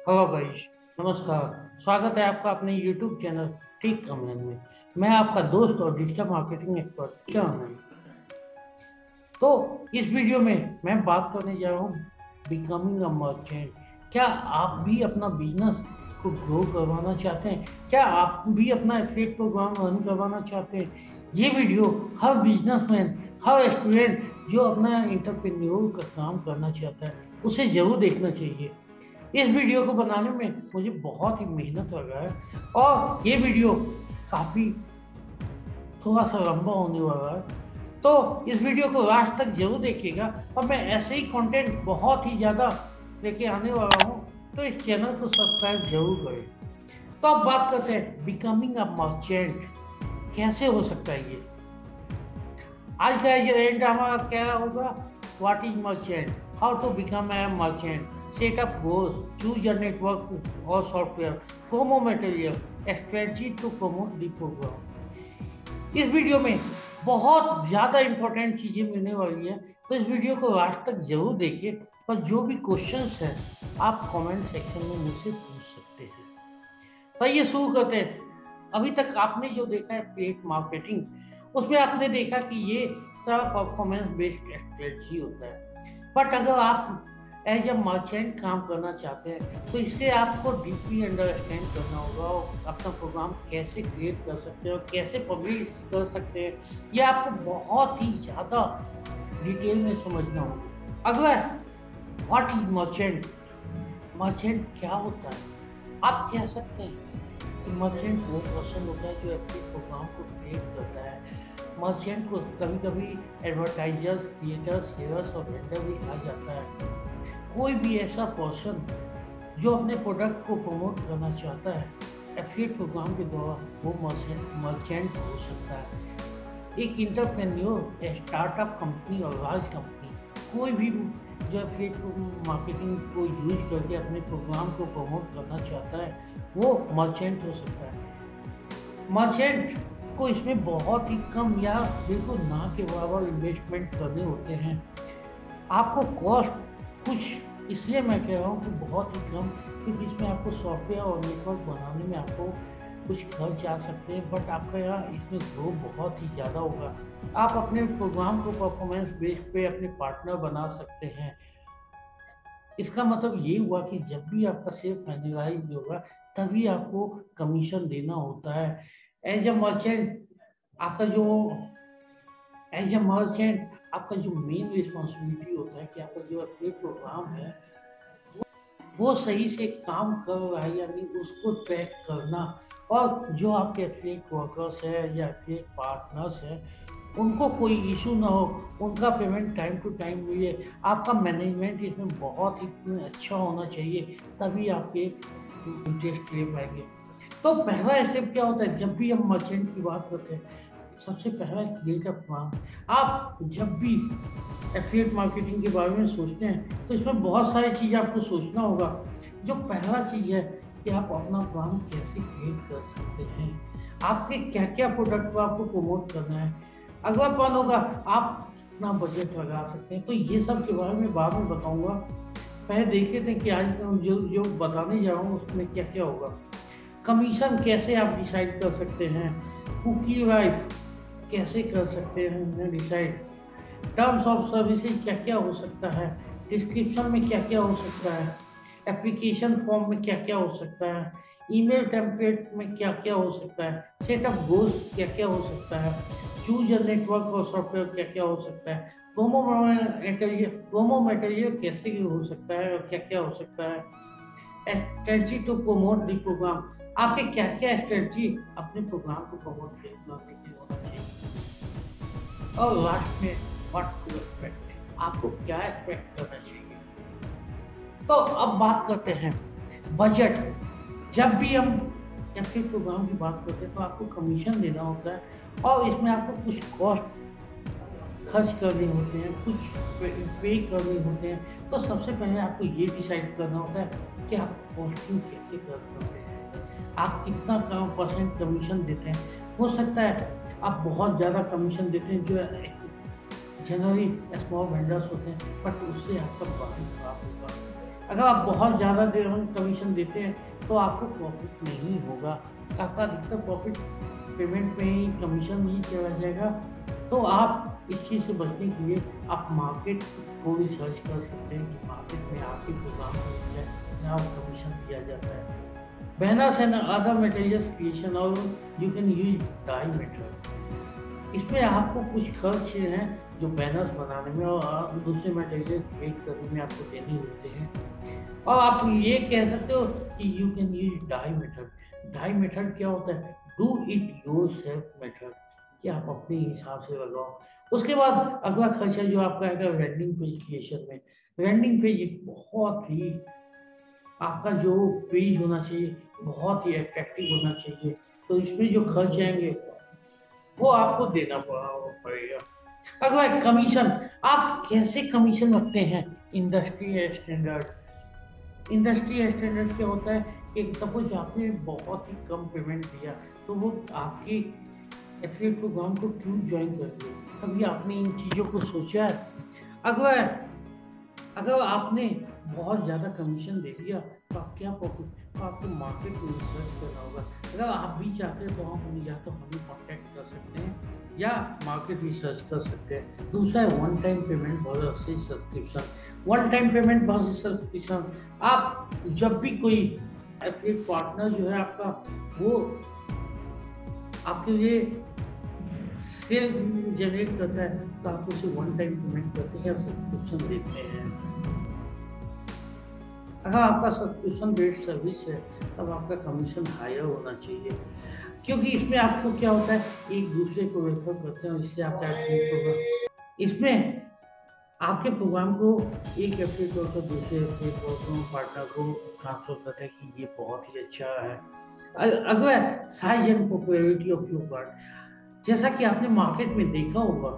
Hello guys, नमस्कार। स्वागत है आपका अपने यूट्यूब चैनल टिक अमन में। मैं आपका दोस्त और डिजिटल मार्केटिंग एक्सपर्ट टिक अमन। तो इस वीडियो में मैं बात करने जा रहा हूँ बिकमिंग अ मर्चेंट। क्या आप भी अपना बिजनेस को ग्रो करवाना चाहते हैं? क्या आप भी अपना एफिलिएट प्रोग्राम रन करवाना चाहते हैं? ये वीडियो हर बिजनेसमैन, हर स्टूडेंट जो अपना इंटरप्रेन्योर का काम करना चाहता है उसे जरूर देखना चाहिए। इस वीडियो को बनाने में मुझे बहुत ही मेहनत लगा है और ये वीडियो काफ़ी थोड़ा सा लंबा होने वाला है। तो इस वीडियो को लास्ट तक जरूर देखिएगा और मैं ऐसे ही कंटेंट बहुत ही ज़्यादा लेके आने वाला हूँ, तो इस चैनल को सब्सक्राइब जरूर करें। तो अब बात करते हैं बिकमिंग अ मर्चेंट कैसे हो सकता है। ये आज का एजेंट हमारा क्या होगा? What is merchant, how to become a merchant, setup goals, choose your network और software, promo material, strategy to promote the programme. इस वीडियो में बहुत ज़्यादा इंपॉर्टेंट चीज़ें मिलने वाली हैं, तो इस वीडियो को लास्ट तक जरूर देखिए और जो भी क्वेश्चंस हैं आप कमेंट सेक्शन में मुझसे पूछ सकते हैं। तो ये शुरू करते हैं। अभी तक आपने जो देखा है पेड मार्केटिंग, उसमें आपने देखा कि ये सारा परफॉर्मेंस बेस्ड स्ट्रेटजी होता है। बट अगर आप एज ए मर्चेंट काम करना चाहते हैं तो इससे आपको डीपली अंडरस्टैंड करना होगा और अपना प्रोग्राम कैसे क्रिएट कर सकते हैं और कैसे पब्लिश कर सकते हैं, ये आपको बहुत ही ज़्यादा डिटेल में समझना होगा। अगला, व्हाट इज मर्चेंट, मर्चेंट क्या होता है? आप कह सकते हैं मर्चेंट वो पर्सन होता है जो अपने प्रोग्राम को क्रिएट करता है। मर्चेंट को कभी कभी एडवर्टाइजर्स, क्रिएटर्स, सेलर्स और वेंडर भी कहा जाता है। कोई भी ऐसा पर्सन जो अपने प्रोडक्ट को प्रमोट करना चाहता है एफिलिएट प्रोग्राम के द्वारा, वो मर्चेंट हो सकता है। एक इंटरप्रेन्योर, स्टार्टअप कंपनी और लार्ज कंपनी, कोई भी जो एफिलिएट मार्केटिंग को यूज करके अपने प्रोग्राम को प्रमोट करना चाहता है वो मर्चेंट हो सकता है। मर्चेंट को इसमें बहुत ही कम या बिल्कुल ना के बराबर इन्वेस्टमेंट करने होते हैं। आपको कॉस्ट कुछ इसलिए मैं कह रहा हूँ कि बहुत ही कम, क्योंकि इसमें आपको सॉफ्टवेयर और नेटवर्क बनाने में आपको कुछ खर्च आ सकते हैं, बट आपका यहाँ इसमें ग्रो बहुत ही ज़्यादा होगा। आप अपने प्रोग्राम को परफॉर्मेंस बेस पे अपने पार्टनर बना सकते हैं। इसका मतलब ये हुआ कि जब भी आपका सेल फाइनलाइज होगा तभी आपको कमीशन देना होता है। एज ए मर्चेंट आपका जो एज ए मर्चेंट आपका जो मेन रिस्पॉन्सिबिलिटी होता है कि आपका जो एफिलिएट प्रोग्राम है वो सही से काम कर रहा है या नहीं, उसको ट्रैक करना। और जो आपके एफिलिएट वर्कर्स है या एफिलिएट पार्टनर्स है उनको कोई इशू ना हो, उनका पेमेंट टाइम टू टाइम मिले। आपका मैनेजमेंट इसमें बहुत ही अच्छा होना चाहिए, तभी आपके इंटरेस्ट ले पाएंगे। तो पहला स्टेप क्या होता है जब भी हम मर्चेंट की बात करते हैं? सबसे पहला क्रिएट अ प्लान। आप जब भी एफिलिएट मार्केटिंग के बारे में सोचते हैं तो इसमें बहुत सारी चीज़ आपको सोचना होगा। जो पहला चीज़ है कि आप अपना प्लान कैसे क्रिएट कर सकते हैं, आपके क्या क्या प्रोडक्ट को आपको प्रमोट करना है। अगला प्लान होगा आप अपना बजट लगा सकते हैं। तो ये सब के बारे में बाद में बताऊंगा, पहले देखे थे कि आज जो जो बताने जा रहा हूँ उसमें क्या क्या होगा। कमीशन कैसे आप डिसाइड कर सकते हैं, कुकी लाइफ कैसे कर सकते हैं डिसाइड, टर्म्स ऑफ सर्विसेज क्या क्या हो सकता है, डिस्क्रिप्शन में क्या क्या हो सकता है, एप्लीकेशन फॉर्म में क्या क्या हो सकता है, ईमेल टेम्पलेट में क्या क्या हो सकता है, सेटअप गोल्स क्या क्या हो सकता है, चूज योर नेटवर्क और सॉफ्टवेयर क्या क्या हो सकता है, प्रोमो मटेरियल कैसे हो सकता है और क्या क्या हो सकता है, strategy to promote the programme, आपके क्या क्या स्ट्रेटजी अपने प्रोग्राम को प्रमोट करने के लिए होना चाहिए, और लास्ट में व्हाट टू एक्सपेक्ट, आपको क्या एक्सपेक्ट करना चाहिए। तो अब बात करते हैं बजट। जब भी हम एफिलिएट प्रोग्राम की बात करते हैं तो आपको कमीशन देना होता है और इसमें आपको कुछ कॉस्ट खर्च करने होते हैं, कुछ पे करने होते हैं। तो सबसे पहले आपको ये डिसाइड करना होता है कि आप कॉस्टिंग कैसे कर सकते हैं, आप कितना कम परसेंट कमीशन देते हैं। हो सकता है आप बहुत ज़्यादा कमीशन देते हैं जो जनरली स्मॉल वेंडर्स होते हैं, बट उससे आपका ब्रांड खराब होगा। अगर आप बहुत ज़्यादा कमीशन देते हैं तो आपको प्रॉफिट नहीं होगा, आपका अधिकतर प्रॉफिट पेमेंट में ही, कमीशन में ही चला जाएगा। तो आप इस चीज़ से बचने के लिए आप मार्केट को भी सर्च कर सकते हैं कि मार्केट में आपके प्रोग्राम को जहाँ कमीशन दिया जाता है। Banners and other materials creation और you can use dye method। इसमें आपको कुछ खर्च हैं जो बैनर्स बनाने में और दूसरे मटेरियल क्रिएट करने में आपको देने होते हैं। और आप ये कह सकते हो कि you can use DIY method. DIY method क्या होता है? Do it yourself method, कि आप अपने हिसाब से लगाओ। उसके बाद अगला खर्चा जो आपका है रेंडिंग पेज क्रिएशन में। रेंडिंग पेज एक बहुत ही, आपका जो पेज होना चाहिए बहुत ही अट्रैक्टिव होना चाहिए, तो इसमें जो खर्च आएंगे वो आपको देना पड़ेगा। अगला कमीशन, आप कैसे कमीशन रखते हैं? Industry standard. इंडस्ट्री स्टैंडर्ड क्या होता है कि सपोज आपने बहुत ही कम पेमेंट दिया तो वो आपकी एफिलिएट प्रोग्राम को क्यों ज्वाइन कर दिया? कभी आपने इन चीज़ों को सोचा है? अगर आपने बहुत ज़्यादा कमीशन दे दिया तो आप क्या प्रॉफिट, तो आपको मार्केट में रिसर्च करना होगा। अगर आप भी चाहते हैं तो हम या तो हमें कॉन्टैक्ट कर सकते हैं या मार्केट रिसर्च कर सकते हैं। दूसरा है one time payment versus subscription. One time payment versus subscription, आप जब भी कोई एफिलिएट पार्टनर जो है आपका, वो आपके लिए सेल जनरेट करता है तो आप उसे वन टाइम पेमेंट करते हैं या सब्सक्रिप्शन देते हैं। अगर आपका सब्सक्रिप्शन बेस्ड सर्विस है तब आपका कमीशन हायर होना चाहिए, क्योंकि इसमें आपको क्या होता है, एक दूसरे को रेफर करते हैं, इससे आपका प्रोग्राम, इसमें आपके प्रोग्राम को एक एफिलिएट दूसरे प्रोग्राम पार्टनर को ट्रांसफर करता है कि ये बहुत ही अच्छा है। अगर size and popularity of your brand, जैसा कि आपने मार्केट में देखा होगा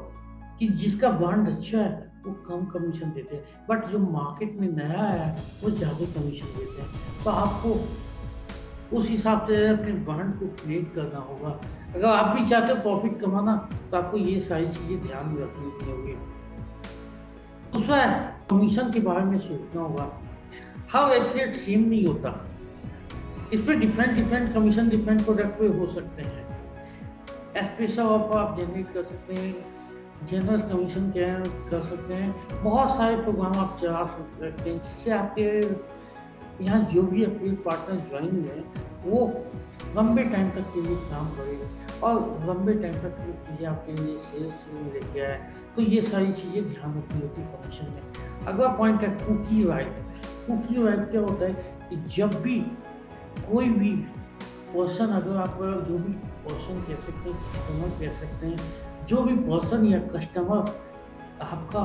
कि जिसका ब्रांड अच्छा है वो कम कमीशन देते हैं, बट जो मार्केट में नया है वो ज़्यादा कमीशन देते हैं। तो आपको उस हिसाब से अपने ब्रांड को क्रिएट करना होगा। अगर आप भी चाहते हो प्रॉफिट कमाना तो आपको ये सारी चीज़ें ध्यान में रखनी होगी। दूसरा है कमीशन के बारे में सोचना होगा। हर एफिलिएट सेम नहीं होता, इसमें डिफरेंट कमीशन डिफरेंट प्रोडक्ट पे हो सकते हैं। स्पेशल ऑफर आप जनरेट कर सकते हैं, जनरस कमीशन क्या कर सकते हैं, बहुत सारे प्रोग्राम आप चला सकते हैं जिससे आपके यहाँ जो भी एफिलिएट पार्टनर ज्वाइन हुए हैं वो लंबे टाइम तक के लिए काम करेगा और लंबे टाइम तक की चीज़ें आपके लिए सेल्स लेके आए। तो ये सारी चीज़ें ध्यान रखनी होती है कमीशन में। अगला पॉइंट है कुकी राइट। कुकी राइट क्या होता है कि जब भी कोई भी पर्सन, अगर आप जो भी पर्सन कह सकते हैं, कस्टमर कह सकते हैं, जो भी पर्सन या कस्टमर आपका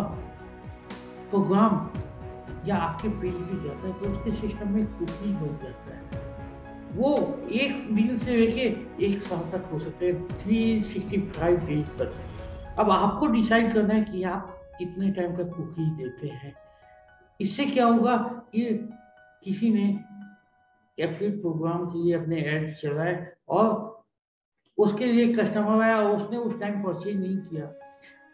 प्रोग्राम या आपके पेज पे जाता है तो उसके सिस्टम में कुकी बन जाता है। वो एक दिन से लेके एक साल तक हो सकते हैं, 365 डेज तक। अब आपको डिसाइड करना है कि आप कितने टाइम तक कुकी देते हैं। इससे क्या होगा कि किसी ने एफिलिएट प्रोग्राम के लिए अपने एड चलाए और उसके लिए कस्टमर आया और उसने उस टाइम परचेज नहीं किया,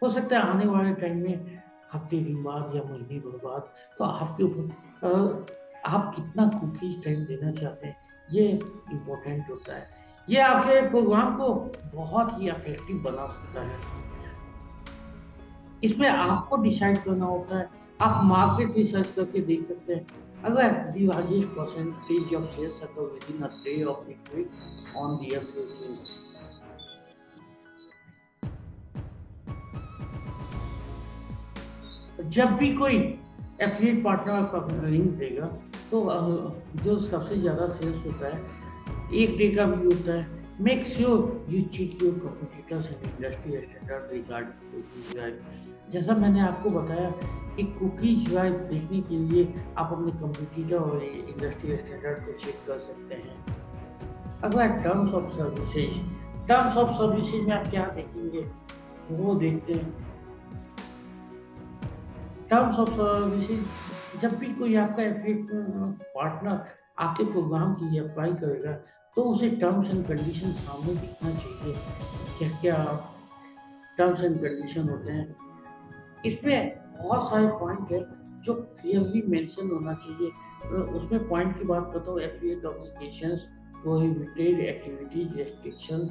हो सकता है आने वाले टाइम में हफ्ते दिन बाद या महीने भर बाद, तो आपके ऊपर आप कितना कुकीज टाइम देना चाहते हैं ये इम्पोर्टेंट होता है। ये आपके प्रोग्राम को बहुत ही इफेक्टिव बना सकता है। इसमें आपको डिसाइड करना होता है। आप मार्केट रिसर्च करके देख सकते हैं। अगर the largest percentage of sales occur within a day of it on the affiliate, जब भी कोई एफिलिएट पार्टनर आपका लिंक देगा तो जो सबसे ज़्यादा सेल्स होता है एक डे का भी होता है। Make sure you check your competitors and industry standard regarding. जैसा मैंने आपको बताया कि कुकीज राइट देखने के लिए आप अपने कंप्यूटर और इंडस्ट्री स्टैंडर्ड को चेक कर सकते हैं। अगला terms of services. Terms of services में आप क्या देखेंगे वो देखते हैं। टर्म्स ऑफ सर्विसेज, जब भी कोई आपका एफिलिएट पार्टनर आपके प्रोग्राम के लिए अप्लाई करेगा तो उसे टर्म्स एंड कंडीशन सामने दिखना चाहिए, क्या क्या टर्म्स एंड कंडीशन होते हैं। इसमें बहुत सारे पॉइंट है जो क्लियरली मेंशन होना चाहिए। उसमें पॉइंट की बात करता हूँ, affiliate obligations, prohibited activities, restriction,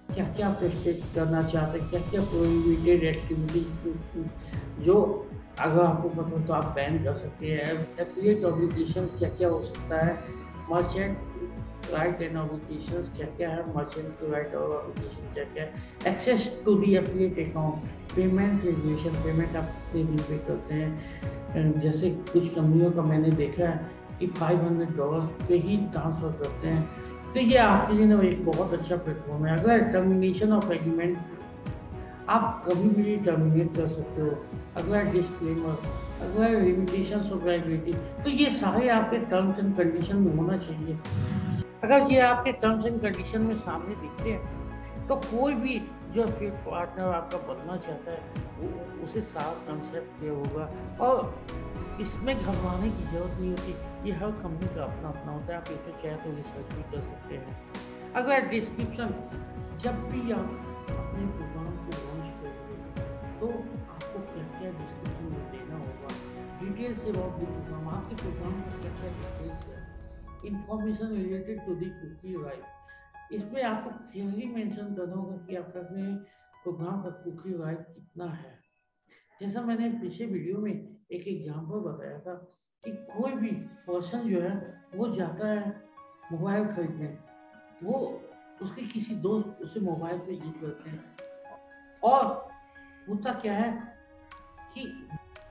क्या क्या आप रेस्ट्रिक्ट करना चाहते हैं, क्या क्या प्रोहिबिटेड एक्टिविटीज जो अगर आपको पता हो तो आप बैन कर सकते हैं। एफिलिएट ऑब्लिगेशन क्या क्या हो सकता है, मर्चेंट राइट एंड ऑब्लिगेशंस क्या क्या है, मर्चेंट राइट और ऑब्लिगेशन क्या क्या है, access to the affiliate account, payment regulation, payment आप कितने पे करते हैं। जैसे कुछ कंपनियों का मैंने देखा है कि $500 पे ही ट्रांसफ़र करते हैं, तो ये आपके लिए ना एक बहुत अच्छा प्लेटफॉर्म है। अगर टर्मिनेशन ऑफ एग्रीमेंट, आप कभी भी टर्मिनेट कर सकते हो। अगला डिस्क्लेमर, अगला लिमिटेशंस ऑफ लायबिलिटी, तो ये सारे आपके टर्म्स एंड कंडीशन में होना चाहिए। अगर ये आपके टर्म्स एंड कंडीशन में सामने दिखते हैं तो कोई भी जो फिर पार्टनर आपका बनना चाहता है वो उसे साफ कंसेप्ट किया होगा, और इसमें घबराने की जरूरत नहीं होती। ये हर कंपनी का अपना अपना होता है, आप इसे चाहे तो रिसर्च भी कर सकते हैं। अगर डिस्क्रिप्शन, जब भी आप अपने प्रोग्राम को लॉन्च करेंगे तो आपको क्या क्या डिस्क्रिप्शन में देना होगा, डिटेल्स अबाउट द प्रोग्राम, आपके प्रोग्राम का क्या क्या डिटेल्स है, information related to the cookie right, इसमें आपको क्लियरली मेंशन करना होगा कि आपका अपने प्रोग्राम का कुकी राइट कितना है। जैसा मैंने पिछले वीडियो में एक एग्जांपल बताया था कि कोई भी पर्सन जो है वो जाता है मोबाइल खरीदने, वो उसके किसी दोस्त उसे मोबाइल पे यूज करते हैं, और होता क्या है कि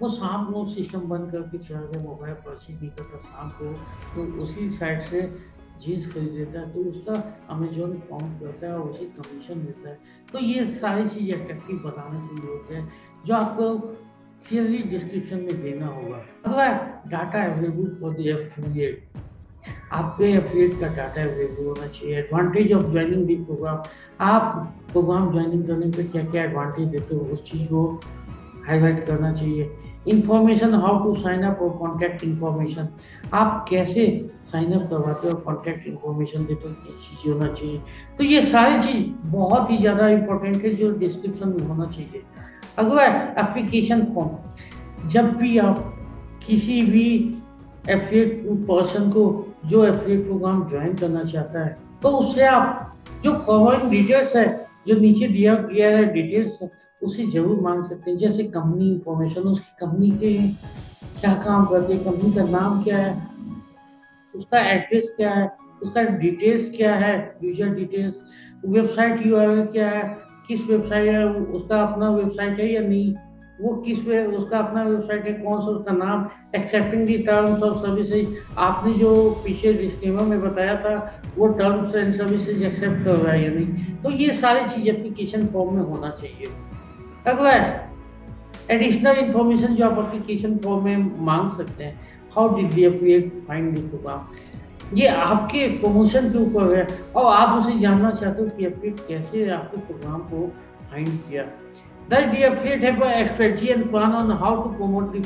वो शाम को सिस्टम बंद करके चला गया, मोबाइल परचेज नहीं करता, शाम को तो उसी साइट से जीन्स खरीद लेता है, तो उसका अमेजोन अकाउंट करता है और उसे कमीशन देता है। तो ये सारी चीज़ अट्रैक्टिव बनाने के लिए होते हैं जो आपको क्लियरली डिस्क्रिप्शन में देना होगा। अगला data available for the affiliate, आपके एफिलिएट का डाटा अवेलेबल होना चाहिए। Advantage of joining the programme, आप प्रोग्राम ज्वाइनिंग करने पे क्या क्या एडवांटेज देते हो उस चीज़ को हाईलाइट करना चाहिए। Information, how to sign up और कॉन्टैक्ट इंफॉर्मेशन, आप कैसे साइन अप करवाते हो, कॉन्टैक्ट इंफॉर्मेशन देते हो, क्या चीज़ होना चाहिए। तो ये सारी चीज़ बहुत ही ज़्यादा इंपॉर्टेंट है जो डिस्क्रिप्शन में होना चाहिए। अगला एप्लीकेशन फॉर्म, जब भी आप किसी भी एफिलिएट पर्सन को जो एफिलिएट प्रोग्राम ज्वाइन करना चाहता है तो उससे आप जो फॉलोइंग डिटेल्स है जो नीचे दिया गया है डिटेल्स है उसे जरूर मांग सकते हैं। जैसे कंपनी इंफॉर्मेशन, उसकी कंपनी के क्या काम करती है, कंपनी का नाम क्या है, उसका एड्रेस क्या है, उसका डिटेल्स क्या है, यूजर डिटेल्स, वेबसाइट यूआरएल क्या है, किस वेबसाइट है, उसका अपना वेबसाइट है या नहीं, वो उसका अपना वेबसाइट है, कौन सा उसका नाम, accepting the terms of services, आपने जो पीछे डिस्क्लेमर में बताया था वो टर्म्स एंड सर्विसेज एक्सेप्ट कर रहा है या नहीं। तो ये सारी चीज़ एप्लीकेशन फॉर्म में होना चाहिए। अगला एडिशनल इंफॉर्मेशन जो आप एप्लीकेशन फॉर्म में मांग सकते हैं, how did the affiliate find the programme, ये आपके प्रमोशन के ऊपर है और आप उसे जानना चाहते हो कि एफिलिएट कैसे आपके प्रोग्राम को फाइंड किया। Does the affiliate have a strategy and plan on how to promote the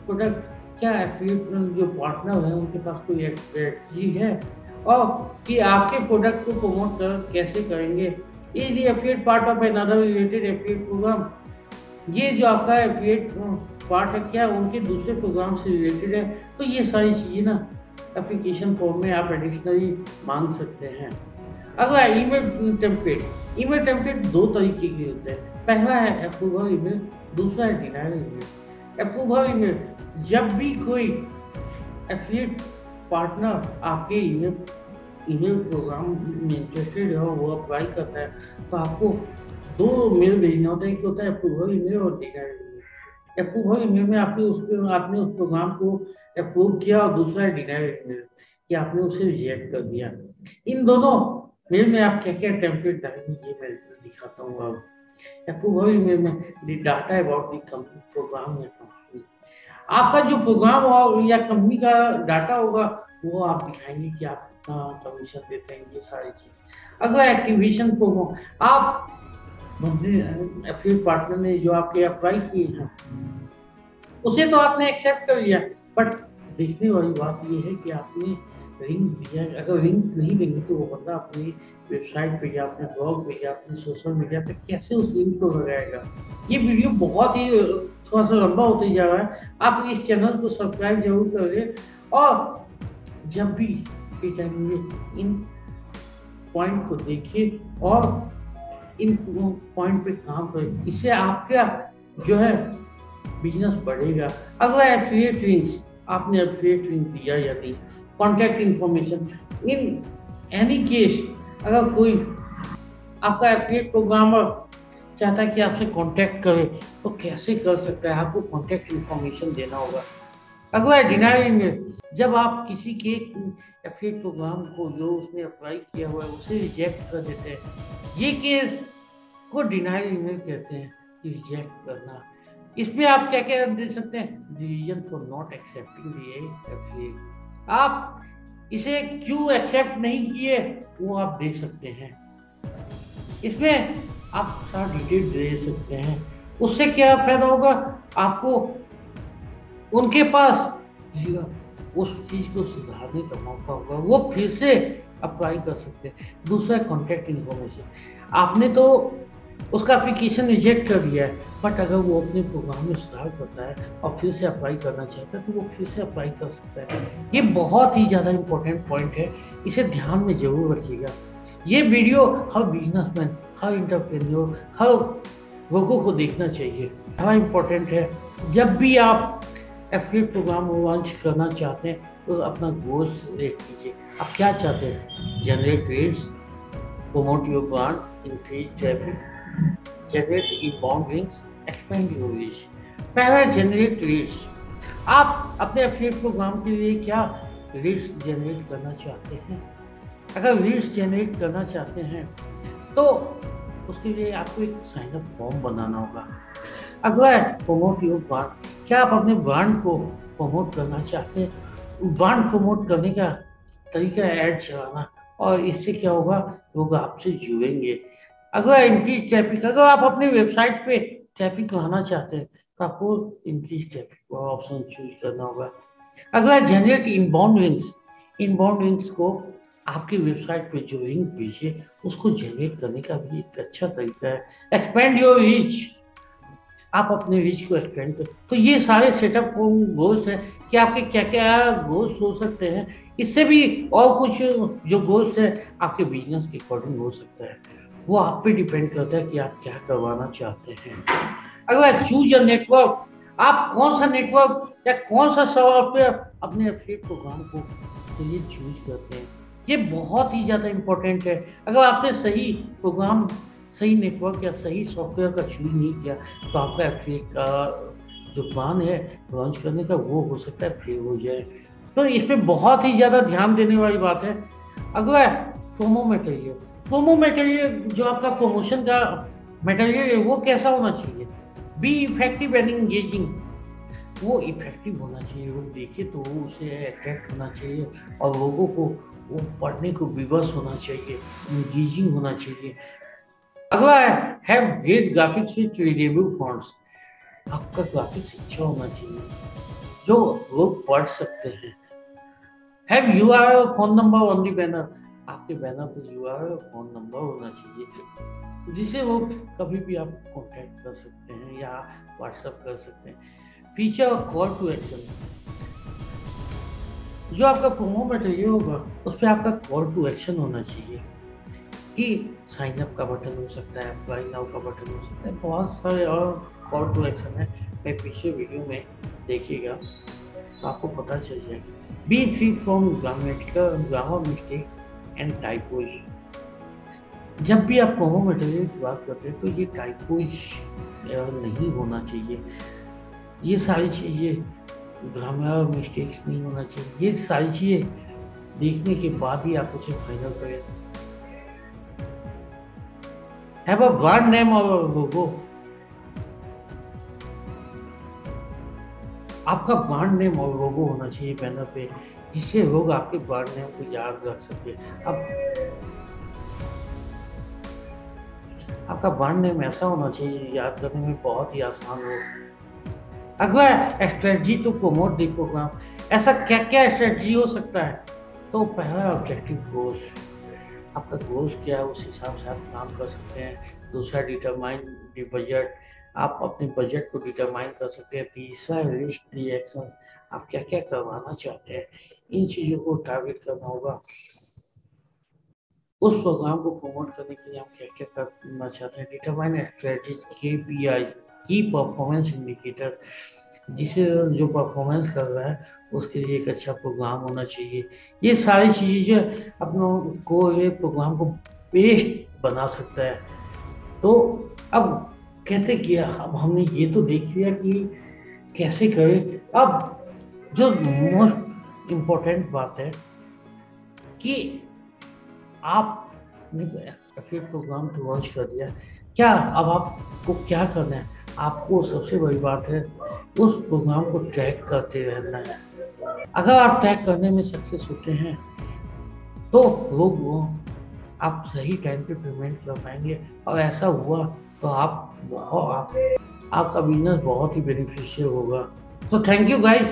product, क्या एफिलिएट जो पार्टनर है उनके पास कोई स्ट्रेटजी है और कि आपके प्रोडक्ट को प्रमोट कैसे करेंगे। Is the affiliate part of another related affiliate programme, ये जो आपका एफिलिएट पार्ट है क्या उनके दूसरे प्रोग्राम से रिलेटेड है। तो ये सारी चीज़ें ना एप्लीकेशन फॉर्म में आप एडिशनली मांग सकते हैं। अगला ईमेल टेम्पलेट, ईमेल टेम्पलेट दो तरीके के होते हैं, पहला है अप्रूवल ईमेल, दूसरा है डिनायल ईमेल। अप्रूवल ईमेल, जब भी कोई एफिलिएट पार्टनर आपके ईमेल प्रोग्राम में इंटरेस्टेड है और वो अप्लाई करता है तो आपको दो मेल भेजना होता है, एक होता है अप्रूवल ईमेल और डिनायल ईमेल। अप्रूवल ईमेल में आपने उस प्रोग्राम को अप्रूव किया और दूसरा है डिनायल ईमेल कि आपने उसे रिजेक्ट कर दिया। इन दोनों मेल में आप क्या क्या टेम्पलेट डालेंगे ये मैं दिखाता हूँ। अब अप्रूवल ईमेल में data about the company programme या कंपनी, आपका जो प्रोग्राम हो या कंपनी का डाटा होगा वो आप दिखाएंगे कि आप कितना कमीशन देते हैं, ये सारी चीज। अगला एक्टिवेशन प्रोमो, आप एफिलिएट पार्टनर ने जो आपके अप्लाई किए हैं उसे तो आपने एक्सेप्ट कर लिया, बट देखने वाली बात ये है कि आपने लिंक दिया है। अगर लिंक नहीं देंगे तो वो बंदा अपनी वेबसाइट पे या अपने ब्लॉग पे या अपने सोशल मीडिया पे कैसे उस लिंक को लगाएगा। ये वीडियो बहुत ही थोड़ा सा लंबा होते जा रहा है। आप इस चैनल को सब्सक्राइब जरूर करें और जब भी फ्री टाइम में इन पॉइंट को देखिए और इन पॉइंट पे काम करें। इससे आपका जो है बिजनेस बढ़ेगा। अगला एफिलिएट लिंक्स, आपने एफिलिएट लिंक दिया या नहीं, contact information, in any case अगर कोई आपका एफिलिएट प्रोग्रामर चाहता है कि आपसे कांटेक्ट करे तो कैसे कर सकता है, आपको कांटेक्ट इंफॉर्मेशन देना होगा। अगला है डिनाइड ईमेल, जब आप किसी के एफिलिएट प्रोग्राम को जो उसने अप्लाई किया हुआ है उसे रिजेक्ट कर देते हैं, ये केस को डिनाइड ईमेल कहते हैं, रिजेक्ट करना। इसमें आप क्या क्या दे सकते हैं, reason for not accepting the affiliate, आप इसे क्यों एक्सेप्ट नहीं किए वो आप दे सकते हैं। इसमें आप सारा डिटेल दे सकते हैं। उससे क्या फायदा होगा, आपको उनके पास उस चीज को सुधारने का मौका होगा, वो फिर से अप्लाई कर सकते हैं। दूसरा कॉन्टैक्ट इन्फॉर्मेशन, आपने तो उसका एप्लीकेशन रिजेक्ट कर दिया है, बट अगर वो अपने प्रोग्राम में सुधार करता है और फिर से अप्लाई करना चाहता है तो वो फिर से अप्लाई कर सकता है। ये बहुत ही ज़्यादा इम्पोर्टेंट पॉइंट है, इसे ध्यान में जरूर रखिएगा। ये वीडियो हर बिजनेसमैन, हर इंटरप्रेन्योर, हर लोगों को देखना चाहिए, बड़ा इम्पोर्टेंट है। जब भी आप एफिलिएट प्रोग्राम लॉन्च करना चाहते हैं तो अपना गोल्स सेट कीजिए। आप क्या चाहते हैं, generate Leeds, promote your brand, increase traffic, generate inbound links, expand your reach. पहला जनरेट लीड्स, आप अपने एफिलिएट प्रोग्राम के लिए क्या लीड्स जनरेट करना चाहते हैं। अगर लीड्स जनरेट करना चाहते हैं तो उसके लिए आपको एक साइन अप फॉर्म बनाना होगा। अगला है प्रमोट योर ब्रांड, क्या आप अपने ब्रांड को प्रमोट करना चाहते हैं। ब्रांड प्रमोट करने का तरीका है ऐड चलाना, और इससे क्या होगा, लोग आपसे जुड़ेंगे। अगला इंक्रीज ट्रैफिक, अगर आप अपनी वेबसाइट पे ट्रैफिक लाना चाहते हैं तो आपको इंक्रीज ट्रैफिक ऑप्शन चूज करना होगा। अगला generate inbound links, inbound links को आपकी वेबसाइट पे जो लिंक भेजिए उसको जनरेट करने का भी एक अच्छा तरीका है। एक्सपेंड योर रीच, आप अपने रीच को एक्सपेंड कर। तो ये सारे सेटअप गोल्स हैं कि आपके क्या क्या गोल्स हो सकते हैं। इससे भी और कुछ जो गोल्स है आपके बिजनेस के अकॉर्डिंग हो सकता है, वो आप पे डिपेंड करता है कि आप क्या करवाना चाहते हैं। अगला चूज अ नेटवर्क, आप कौन सा नेटवर्क या कौन सा सॉफ्टवेयर अपने एफिलिएट प्रोग्राम को के लिए चूज करते हैं, ये बहुत ही ज़्यादा इम्पोर्टेंट है। अगर आपने सही प्रोग्राम, सही नेटवर्क या सही सॉफ्टवेयर का चूज नहीं किया तो आपका एफिलिएट का जो प्लान है लॉन्च करने का वो हो सकता है फेल हो जाए। तो इसमें बहुत ही ज़्यादा ध्यान देने वाली बात है। अगला है प्रोमो मटेरियल, प्रोमो मटेरियल जो आपका प्रमोशन का मटेरियल है वो कैसा होना चाहिए, बी इफेक्टिव एंड इंगेजिंग, वो इफेक्टिव होना चाहिए, लोग देखे तो उसे अट्रैक्ट होना चाहिए और लोगों को वो पढ़ने को विवश होना चाहिए, इंगेजिंग होना चाहिए। अगला है have great graphics with readable fonts, आपका ग्राफिक्स अच्छा होना चाहिए जो लोग पढ़ सकते हैं। Have URL phone number on the banner, आपके बैनर पर यूआरएल फोन नंबर होना चाहिए जिसे वो कभी भी आप कॉन्टैक्ट कर सकते हैं या व्हाट्सएप कर सकते हैं। फीचर और कॉल टू एक्शन, जो आपका प्रोमो मटेरियल होगा उस पर आपका कॉल टू एक्शन होना चाहिए कि साइन अप का बटन हो सकता है, अप्लाई नाउ का बटन हो सकता है, बहुत सारे और कॉल टू एक्शन है। मैं पीछे वीडियो में देखिएगा तो आपको पता चल जाएगा। B free from grammar mistakes and typos, जब भी आप प्रोमो मटेरियल की बात करते हैं तो ये टाइपोज नहीं होना चाहिए, ये सारी चीज़ें, ग्रामर मिस्टेक्स नहीं होना चाहिए। ये सारी चीज़ें देखने के बाद ही आप उसे फाइनल करें। हैव अ ब्रांड नेम और लोगो, आपका ब्रांड नेम और लोगो होना चाहिए बैनर पे जिससे लोग आपके ब्रांड नेम को याद रख सके। अब आपका ब्रांड नेम ऐसा होना चाहिए याद करने में बहुत ही आसान हो। अगला strategy to promote the programme, ऐसा क्या क्या स्ट्रेटजी हो सकता है तो पहला ऑब्जेक्टिव गोल्स, आपका गोल्स क्या है उस हिसाब से आप काम कर सकते हैं। दूसरा डिटरमाइन द बजट, आप अपने बजट को डिटरमाइन कर सकते हैं। तीसरा लिस्ट द एक्शंस, आप क्या क्या करवाना चाहते हैं, इन चीज़ों को टारगेट करना होगा। उस प्रोग्राम को प्रमोट करने के लिए हम क्या क्या करना चाहते हैं। डिटरमाइन स्ट्रेटजी, KPI, की परफॉर्मेंस इंडिकेटर, जिसे जो परफॉर्मेंस कर रहा है उसके लिए एक अच्छा प्रोग्राम होना चाहिए। ये सारी चीज़ें अपनों को, ये प्रोग्राम को बेस्ट बना सकता है। तो अब कहते क्या, अब हमने ये तो देख लिया कि कैसे करें। अब जो मोस्ट इम्पोर्टेंट बात है कि आपने एफिलिएट प्रोग्राम तो लॉन्च कर दिया, क्या अब आपको क्या करना है? आपको सबसे बड़ी बात है उस प्रोग्राम को ट्रैक करते रहना है। अगर आप ट्रैक करने में सक्सेस होते हैं तो लोग वो आप सही टाइम पे पेमेंट कर पाएंगे, और ऐसा हुआ तो आपका बिजनेस बहुत ही बेनिफिशियल होगा। तो थैंक यू गाइस।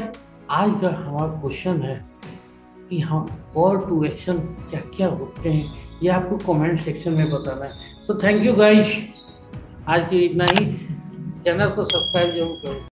आज का हमारा क्वेश्चन है कि हम कॉल टू एक्शन क्या क्या होते हैं, ये आपको कमेंट सेक्शन में बताना है। तो थैंक यू गाइस, आज के इतना ही। चैनल को सब्सक्राइब जरूर करें।